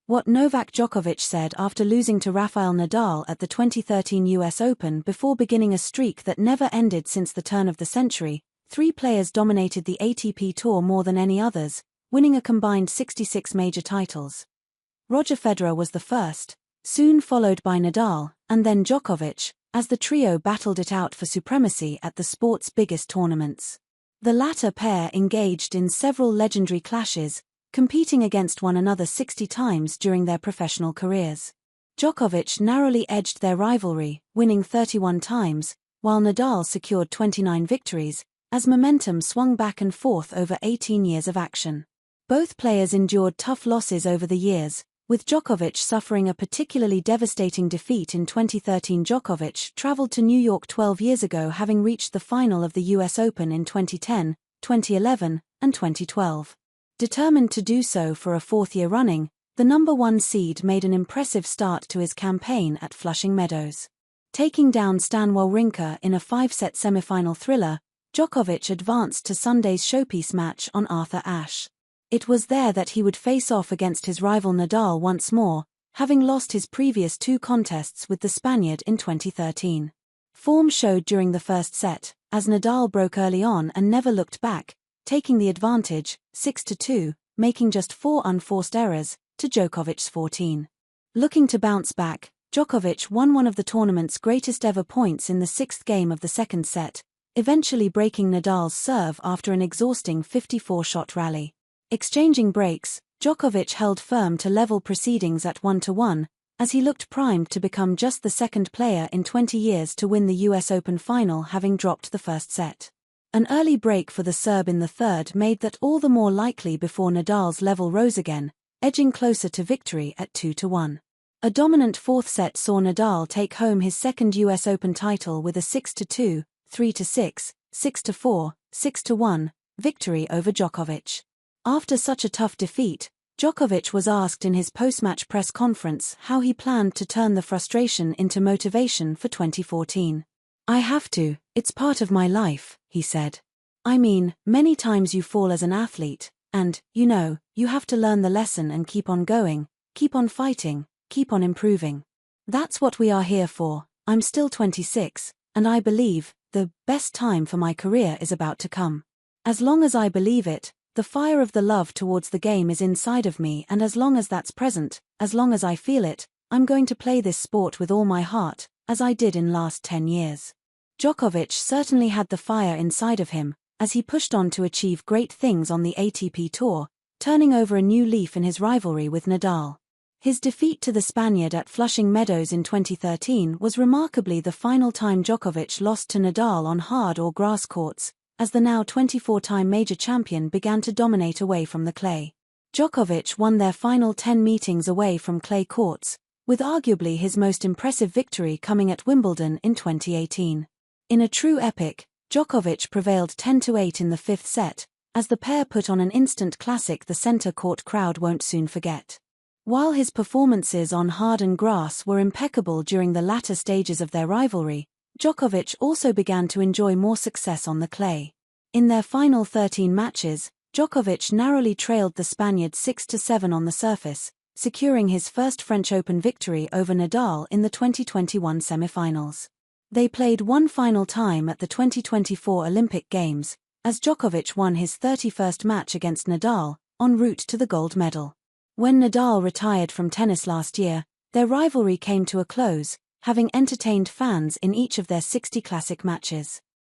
What Novak Djokovic said after losing to Rafael Nadal at the 2013 US Open before beginning a streak that never ended since the turn of the century. Three players dominated the ATP Tour more than any others, winning a combined 66 major titles. Roger Federer was the first, soon followed by Nadal, and then Djokovic, as the trio battled it out for supremacy at the sport's biggest tournaments. The latter pair engaged in several legendary clashes, competing against one another 60 times during their professional careers. Djokovic narrowly edged their rivalry, winning 31 times, while Nadal secured 29 victories, as momentum swung back and forth over 18 years of action. Both players endured tough losses over the years, with Djokovic suffering a particularly devastating defeat in 2013. Djokovic traveled to New York 12 years ago, having reached the final of the US Open in 2010, 2011, and 2012. Determined to do so for a fourth year running, the number one seed made an impressive start to his campaign at Flushing Meadows. Taking down Stan Wawrinka in a 5-set semifinal thriller, Djokovic advanced to Sunday's showpiece match on Arthur Ashe. It was there that he would face off against his rival Nadal once more, having lost his previous two contests with the Spaniard in 2013. Form showed during the first set, as Nadal broke early on and never looked back, taking the advantage, 6-2, making just 4 unforced errors, to Djokovic's 14. Looking to bounce back, Djokovic won one of the tournament's greatest ever points in the sixth game of the second set, eventually breaking Nadal's serve after an exhausting 54-shot rally. Exchanging breaks, Djokovic held firm to level proceedings at 1-1, as he looked primed to become just the second player in 20 years to win the US Open final, having dropped the first set. An early break for the Serb in the third made that all the more likely before Nadal's level rose again, edging closer to victory at 2-1. A dominant fourth set saw Nadal take home his second US Open title with a 6-2, 3-6, 6-4, 6-1 victory over Djokovic. After such a tough defeat, Djokovic was asked in his post-match press conference how he planned to turn the frustration into motivation for 2014. "I have to, it's part of my life," he said. "I mean, many times you fall as an athlete, and, you have to learn the lesson and keep on going, keep on fighting, keep on improving. That's what we are here for. I'm still 26, and I believe the best time for my career is about to come. As long as I believe it, the fire of the love towards the game is inside of me, and as long as that's present, as long as I feel it, I'm going to play this sport with all my heart, as I did in last 10 years. Djokovic certainly had the fire inside of him, as he pushed on to achieve great things on the ATP Tour, turning over a new leaf in his rivalry with Nadal. His defeat to the Spaniard at Flushing Meadows in 2013 was remarkably the final time Djokovic lost to Nadal on hard or grass courts, as the now 24-time major champion began to dominate away from the clay. Djokovic won their final 10 meetings away from clay courts, with arguably his most impressive victory coming at Wimbledon in 2018. In a true epic, Djokovic prevailed 10-8 in the fifth set, as the pair put on an instant classic the center court crowd won't soon forget. While his performances on hard and grass were impeccable during the latter stages of their rivalry, Djokovic also began to enjoy more success on the clay. In their final 13 matches, Djokovic narrowly trailed the Spaniard 6-7 on the surface, securing his first French Open victory over Nadal in the 2021 semifinals. They played one final time at the 2024 Olympic Games, as Djokovic won his 31st match against Nadal, en route to the gold medal. When Nadal retired from tennis last year, their rivalry came to a close, having entertained fans in each of their 60 classic matches.